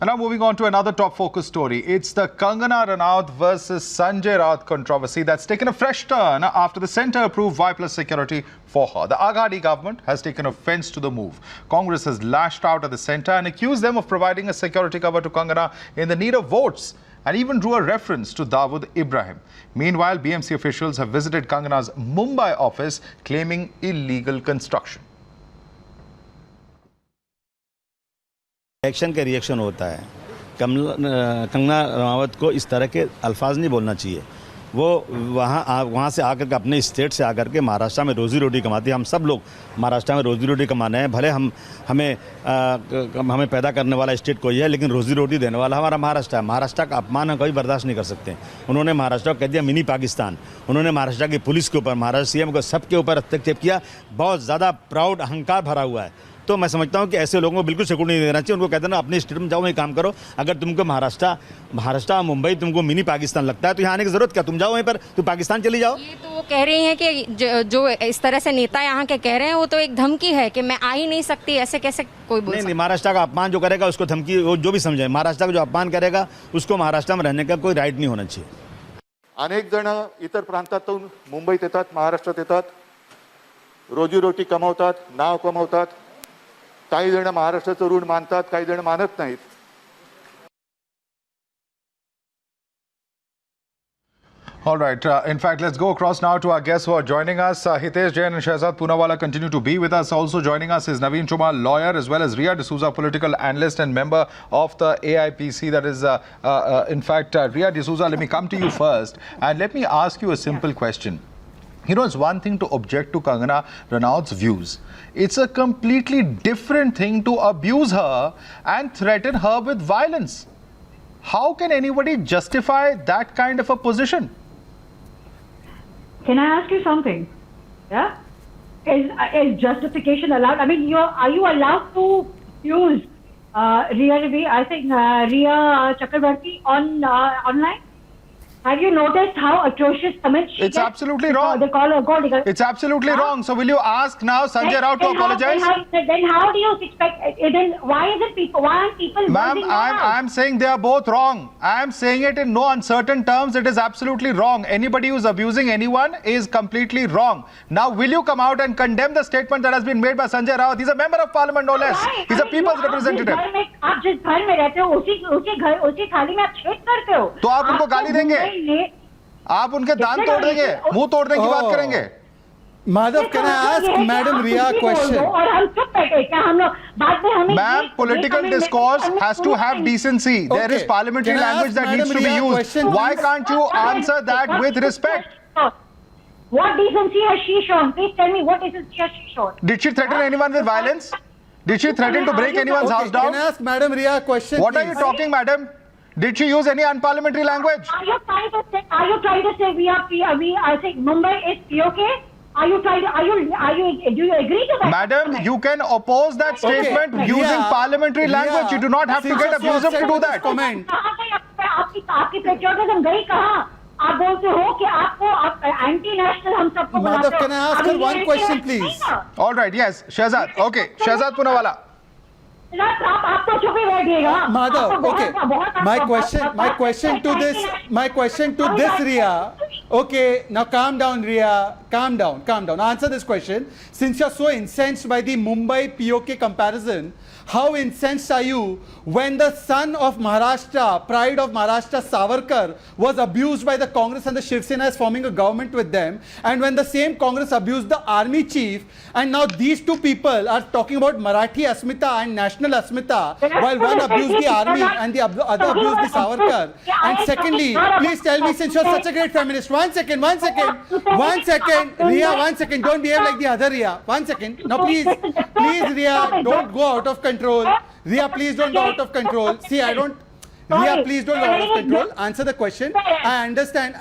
And now moving on to another top focus story. It's the Kangana Ranaut versus Sanjay Raut controversy that's taken a fresh turn after the centre approved Y+ security for her. The Aghadi government has taken offence to the move. Congress has lashed out at the centre and accused them of providing a security cover to Kangana in the need of votes, and even drew a reference to Dawood Ibrahim. Meanwhile, BMC officials have visited Kangana's Mumbai office claiming illegal construction. Action का reaction होता है। कंगना रनावत को इस तरह के अल्फाज नहीं बोलना चाहिए। वो वहाँ से आकर के अपने स्टेट से आकर के महाराष्ट्र में रोज़ी रोटी कमाती है। हम सब लोग महाराष्ट्र में रोज़ी रोटी कमाने हैं। भले हमें पैदा करने वाला स्टेट कोई है, लेकिन रोज़ी रोटी देने वाला हमारा महाराष्ट्र है। महाराष्ट्र का अपमान हम कभी बर्दाश्त नहीं कर सकते। उन्होंने महाराष्ट्र को कह दिया मिनी पाकिस्तान। उन्होंने महाराष्ट्र की पुलिस के ऊपर, महाराष्ट्र सीएम को, सबके ऊपर हस्तक्षेप किया। बहुत ज़्यादा प्राउड, अहंकार भरा हुआ है। तो मैं समझता हूं कि ऐसे लोगों को बिल्कुल सिक्योरिटी नहीं देना चाहिए। उनको कहते हैं ना, अपने स्टेट में जाओ, वहीं काम करो। अगर तुमको महाराष्ट्र मुंबई तुमको मिनी पाकिस्तान लगता है तो यहाँ आने की जरूरत क्या? तुम जाओ वहीं पर, तुम पाकिस्तान चली जाओ। ये तो वो कह रही हैं कि जो इस तरह से नेता यहाँ के कह रहे हैं वो तो एक धमकी है कि मैं आ ही नहीं सकती। ऐसे कैसे कोई बोल? नहीं, महाराष्ट्र का अपमान जो करेगा उसको धमकी, वो जो भी समझे, महाराष्ट्र का जो अपमान करेगा उसको महाराष्ट्र में रहने का कोई राइट नहीं होना चाहिए। अनेक जण इतर प्रांतातून मुंबईत येतात, महाराष्ट्रात येतात, रोजीरोटी कमवतात, नाव कमवतात। काही जण महाराष्ट्राचं ऋण मानतात, काही जण मानत नाहीत। All right. In fact, let's go across now to our guests who are joining us. Hitesh Jain and Shehzad Poonawalla continue to be with us. Also joining us is Naveen Chomar, lawyer, as well as Riya D'Souza, political analyst and member of the AIPC. That is, in fact, Riya D'Souza, let me come to you first. And let me ask you a simple question. You know, it's one thing to object to Kangana Ranaut's views. It's a completely different thing to abuse her and threaten her with violence. How can anybody justify that kind of a position? Can I ask you something? Yeah? Is justification allowed? I mean, are you allowed to use Riya Chakrabarti online? Have you noticed how atrocious comments she gets? It's absolutely wrong. They call her gold digger. It's absolutely wrong. So will you ask now Sanjay Raut to apologize? Then how do you expect? Then why aren't people? Ma'am, I'm saying they are both wrong. I am saying it in no uncertain terms. It is absolutely wrong. Anybody who's abusing anyone is completely wrong. Now, will you come out and condemn the statement that has been made by Sanjay Raut? He's a member of parliament, no less. He's a people's representative. आप जिस घर में रहते हो, उसी थाली में आप छेद करते हो। तो आप उनको गाली देंगे? आप उनके दांत तोड़ देंगे, मुंह तोड़ने की बात करेंगे? Madhav, can I ask Madam Riya a question? और हम चुप बैठे क्या? हम लोग बाद में हमें Ma'am, political discourse has to have decency. There is parliamentary language that needs to be used. Why can't you answer that with respect? What decency has she shown? Please tell me what decency has she shown? Did she threaten anyone with violence? Did she threaten to break anyone's house down? Can I ask Madam Riya a question? What are you talking, madam? Did she use any unparliamentary language? Are you trying to say we are saying Mumbai is POK? Do you agree to that? Madam, you can oppose that statement using parliamentary language. You do not have to get abusive to do that. आपकी patriotism गई कहाँ? आप बोलते हो कि आपको anti national हम सबको बुलाते हो। Madhav, can I ask her one question, please? All right, yes, Shehzad. Okay, Shehzad Poonawalla. आप तो चुप ही बैठिएगा। Madhav, okay. My question to this Riya. Okay, now calm down, Riya. Calm down. Answer this question. Since you're so incensed by the Mumbai POK comparison, how incensed are you when the son of Maharashtra, pride of Maharashtra, Savarkar, was abused by the Congress and the Shiv Sena is forming a government with them, and when the same Congress abused the army chief, and now these two people are talking about Marathi Asmita and National Asmita, while one abused the army and the other abused the Savarkar. And secondly, please tell me, since you're such a great feminist, one second, Riya, one second, don't behave like the other Riya. 1 second. Now please, Riya, don't go out of control. Riya, please don't go out of control. See, Riya, please don't go out of control. Answer the question. I understand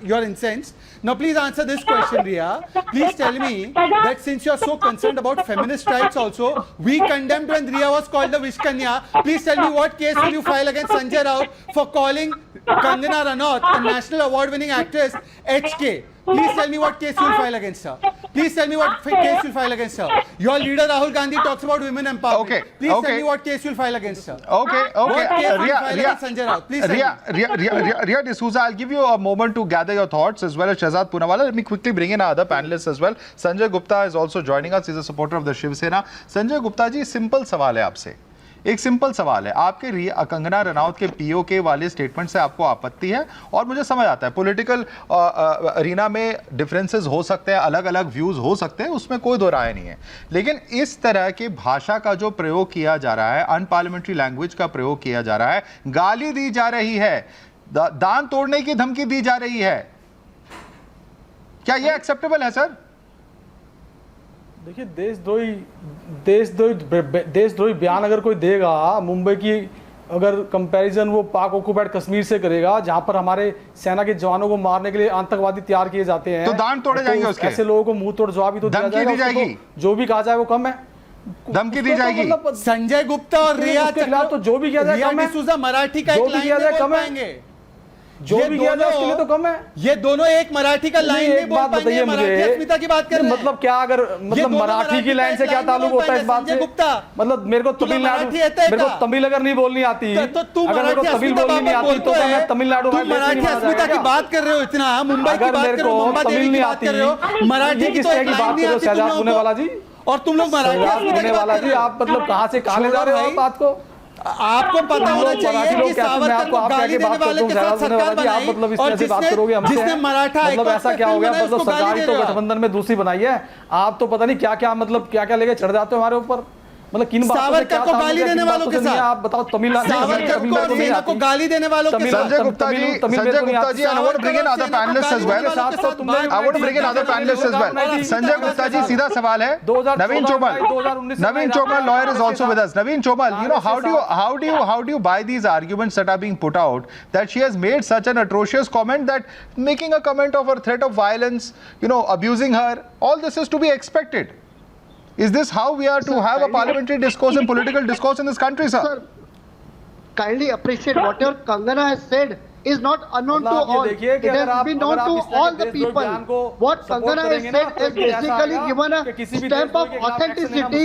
you're incensed. Now please answer this question, Riya. Please tell me that since you're so concerned about feminist rights also, we condemned when Riya was called the Vishkanya. Please tell me what case will you file against Sanjay Raut for calling Kangana Ranaut, a national award-winning actress, HK. Please tell me what case you'll file against her. Please tell me what case you'll file against her. Your leader Rahul Gandhi talks about women empowerment. Okay, Please okay. tell me what case you'll file against her. Okay, okay. What case will you file against Sanjay Raut? Please tell me. Ria D'Souza, I'll give you a moment to gather your thoughts as well as Shehzad Poonawala. Let me quickly bring in our other panelists as well. Sanjay Gupta is also joining us. He's a supporter of the Shiv Sena. Sanjay Gupta ji, simple सवाल है आपसे. एक simple सवाल है, आपके कंगना रनौत के PoK वाले statement से आपको आपत्ति है, और मुझे समझ आता है पॉलिटिकल अरीना में डिफरेंसेस हो सकते हैं, अलग अलग व्यूज हो सकते हैं, उसमें कोई दो राय नहीं है, लेकिन इस तरह की भाषा का जो प्रयोग किया जा रहा है, अनपार्लियामेंट्री लैंग्वेज का प्रयोग किया जा रहा है, गाली दी जा रही है, दान तोड़ने की धमकी दी जा रही है, क्या यह एक्सेप्टेबल है सर? देखिए, देशद्रोही बयान अगर कोई देगा, मुंबई की अगर कंपैरिजन वो पाक ऑक्युपाइड कश्मीर से करेगा, जहां पर हमारे सेना के जवानों को मारने के लिए आतंकवादी तैयार किए जाते हैं, तो दान तोड़े जाएंगे उसके? ऐसे लोगों को मुंह तोड़ जवाब भी तो दिया धमकी दी जाएगी, तो जो भी कहा जाए वो कम है, धमकी दी जाएगी। संजय गुप्ता और रिया के खिलाफ तो जो भी किया जाए कम है, डिसूजा मराठी का जो एक भी लाइन किया जाए नहीं कम बोल है, पाएंगे, जो भी किया जाए उसके लिए तो कम है। ये दोनों एक मराठी का लाइन नहीं एक बोल बात पाएंगे, बताइए मराठी अस्मिता की बात कर रहे हैं। मतलब क्या, अगर मतलब मराठी की लाइन से क्या ताल्लुक होता है इस बात से? मतलब मेरे को तमिल अगर नहीं बोलनी आती, तो तू अगर मेरे को तमिल बोलनी नहीं आती तो मैं तमिलनाडु में मराठी अस्मिता की बात कर रहे हो, इतना मुंबई की बात कर रहे हो, मुंबई तमिल नहीं आती, मराठी की बात कर रहे हो शहजाद पुनेवाला जी, और तुम लोग मराठी अस्मिता की बात कर रहे हो। आप मतलब कहां से कहां ले जा रहे हो बात को? आपको पता होना चाहिए कि सावरकर को गाली देने वाले के साथ सरकार बनाई, और जिसने मराठा मतलब ऐसा क्या हो गया, मतलब सरकारी तो गठबंधन में दूसरी बनाई है, आप तो पता नहीं क्या क्या मतलब क्या क्या लेके चढ़ जाते हो हमारे ऊपर, मतलब किन सावरकर को गाली देने वालों के साथ आप बताओ, तमिलनाडु सेना को गाली देने वालों के साथ। Sanjay Gupta ji, I want to bring in other panelists as well. I want to bring in other panelists as well. Sanjay Gupta ji, सीधा सवाल है, नवीन Chomal lawyer is also with us. Naveen Chomal, you know, how do you buy these arguments that are being put out, that she has made such an atrocious comment, that making a comment of her threat of violence, you know, abusing her, all this is to be expected? Is this how we are to have a parliamentary discourse and political discourse in this country, sir? Sir, kindly appreciate whatever Kangana has said is not unknown to all. It has been known to all the people. What Kangana has said has basically given a stamp of authenticity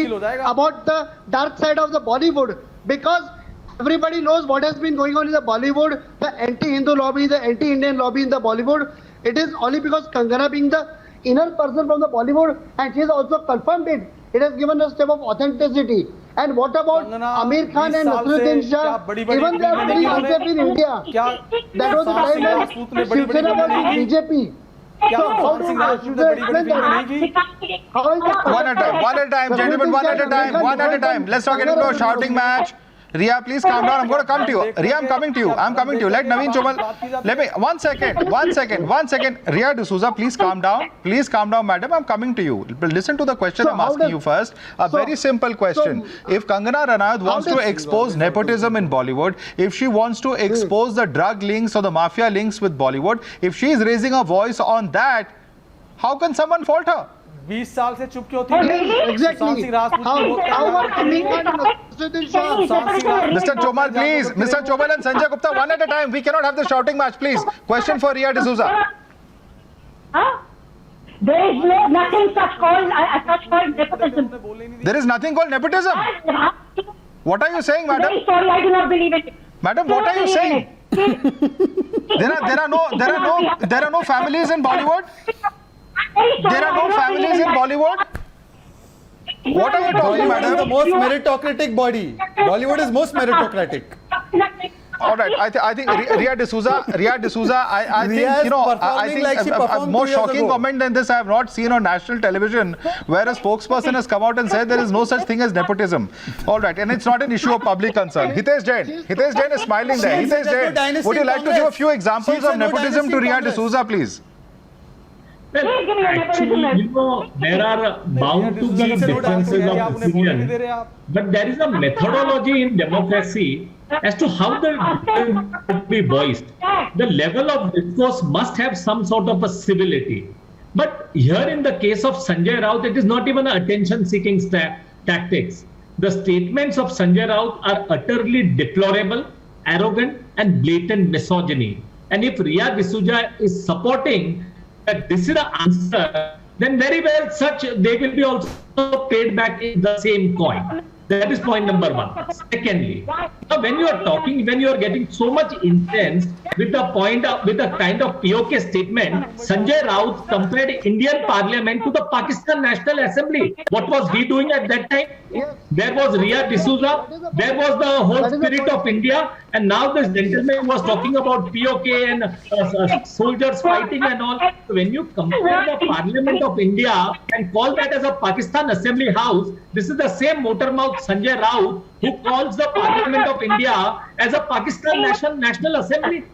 about the dark side of the Bollywood, because everybody knows what has been going on in the Bollywood, the anti-Hindu lobby, the anti-Indian lobby in the Bollywood. It is only because Kangana, being the inner person from the Bollywood, and she has also confirmed it, it has given a step of authenticity. And what about Amir Khan and Nasruddin Shah? Even they are very unsafe in India. That was the time when Shiv Sena was in BJP. So how do you explain that? How is that? One at a time, gentlemen, one at a time. Let's not get into a shouting match. Riya, please calm down. I'm going to come to you. Riya, I'm coming to you. Let Naveen Chomal. Let me. One second. Riya D'Souza, please calm down. Please calm down, madam. I'm coming to you. Listen to the question I'm asking you first. A very simple question. If Kangana Ranaut wants to expose nepotism in Bollywood, if she wants to expose the drug links or the mafia links with Bollywood, if she is raising a voice on that, how can someone fault her? 20 साल से चुप क्यों थी? Exactly. How about Amir Khan and Nasruddin Shah? Mr. Chomal, please. Mr. Chomal and Sanjay Gupta, one at a time. We cannot have the shouting match, please. Question for Riya D'Souza. There is nothing such called nepotism. There is nothing called nepotism. What are you saying, madam? Very sorry, I do not believe it. Madam, what are you saying? There are no families in Bollywood. There are no families in Bollywood. What are you talking, Bollywood is the madam? most meritocratic body. Bollywood is most meritocratic. All right, I think Riya D'Souza, I think, you know, I think like she a performed more 2 years shocking ago. comment than this I have not seen on national television, where a spokesperson has come out and said there is no such thing as nepotism. All right, and it's not an issue of public concern. Hitesh Jain is smiling there. Hitesh Jain, would you like to give a few examples of nepotism to Riya D'Souza, please? Well, actually, you know, there are bound to be differences of opinion, but there is a methodology in democracy as to how the difference should be voiced. The level of discourse must have some sort of a civility. But here in the case of Sanjay Raut, it is not even an attention-seeking tactics. The statements of Sanjay Raut are utterly deplorable, arrogant, and blatant misogyny. And if Riya D'Souza is supporting that this is the answer, then very well, they will be also paid back in the same coin. That is point number one. Secondly, when you are talking, when you are getting so much intense with the kind of POK statement, Sanjay Raut compared Indian Parliament to the Pakistan National Assembly. What was he doing at that time? There was Ria D'Souza, there was the whole spirit of India, and now this gentleman was talking about POK and soldiers fighting and all. When you compare the Parliament of India and call that as a Pakistan Assembly House, this is the same motor mouth Sanjay Raut who calls the Parliament of India as a Pakistan National Assembly.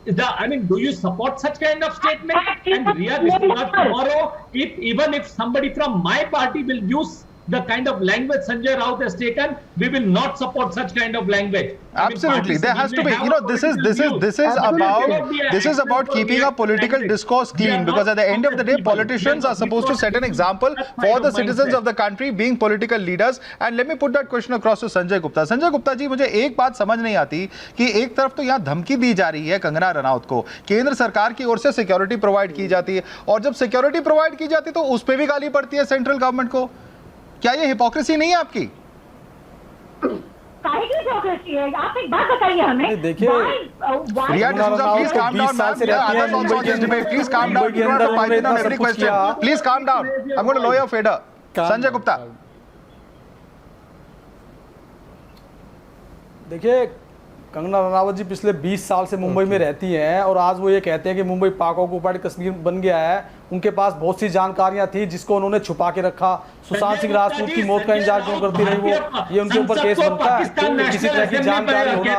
Do you support such kind of statement? And Ria D'Souza tomorrow, even if somebody from my party will use the kind of language Sanjay Raut has taken, we will not support such kind of language. Absolutely, there has to be. This is about keeping a political discourse clean, because at the end of the day, politicians are supposed to set an example for the citizens of the country, being political leaders. And let me put that question across to Sanjay Gupta. Sanjay Gupta जी, मुझे एक बात समझ नहीं आती कि एक तरफ तो यहाँ धमकी दी जा रही है कंगना रनौत को, केंद्र सरकार की ओर से सिक्योरिटी प्रोवाइड की जाती है, और जब सिक्योरिटी प्रोवाइड की जाती है तो उस पर भी गाली पड़ती है सेंट्रल गवर्नमेंट को. क्या ये हिपोक्रेसी नहीं है आपकी? आप एक बात बताइए हमें. देखिए, Ria D'Souza, please calm down, ma'am. There are others also on this debate. Please calm down. You don't have to fight in on every question. Please calm down. I'm going to lower your fader. Sanjay Gupta. देखिए, कंगना रनावत जी पिछले 20 साल से मुंबई में रहती हैं, और आज वो ये कहते हैं कि मुंबई पाक ऑक्युपाइड कश्मीर बन गया है. उनके पास बहुत सी जानकारियां थी जिसको उन्होंने छुपा के रखा. सुशांत सिंह राजपूत की मौत का इंतजार क्यों करती रही वो? ये उनके ऊपर केस बनता है. किसी तरह की जानकारी होना,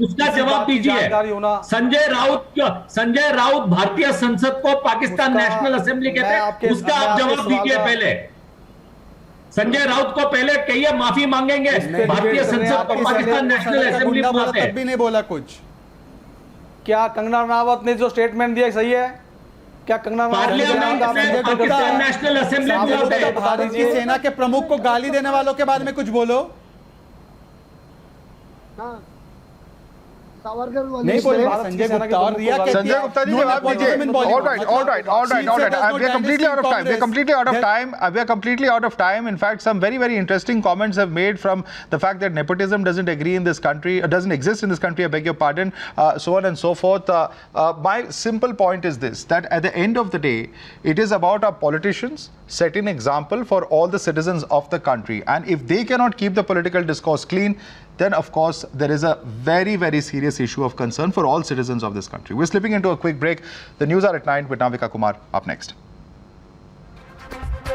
उसका जवाब दीजिए. संजय राउत भारतीय संसद को पाकिस्तान नेशनल असेंबली कहते हैं, उसका आप जवाब दीजिए. पहले संजय राउत को पहले कहिए माफी मांगेंगे. भारतीय संसद को पाकिस्तान नेशनल असेंबली तब भी नहीं बोला कुछ. क्या कंगना रनावत ने जो स्टेटमेंट दिया सही है? क्या कंगना पाकिस्तान नेशनल असेंबली सेना के प्रमुख को गाली देने वालों के बारे में कुछ बोलो. नहीं बोले संजय गुप्ता और रिया कहती है. संजय गुप्ता जी जवाब दीजिए. All right. We are completely out of time. We are completely out of time. In fact, some very interesting comments have made from the fact that nepotism doesn't agree in this country, doesn't exist in this country. I beg your pardon. So on and so forth. My simple point is this: that at the end of the day, it is about our politicians setting an example for all the citizens of the country. And if they cannot keep the political discourse clean, then of course there is a very serious issue of concern for all citizens of this country. We're slipping into a quick break. The news are at 9 with Navika Kumar up next.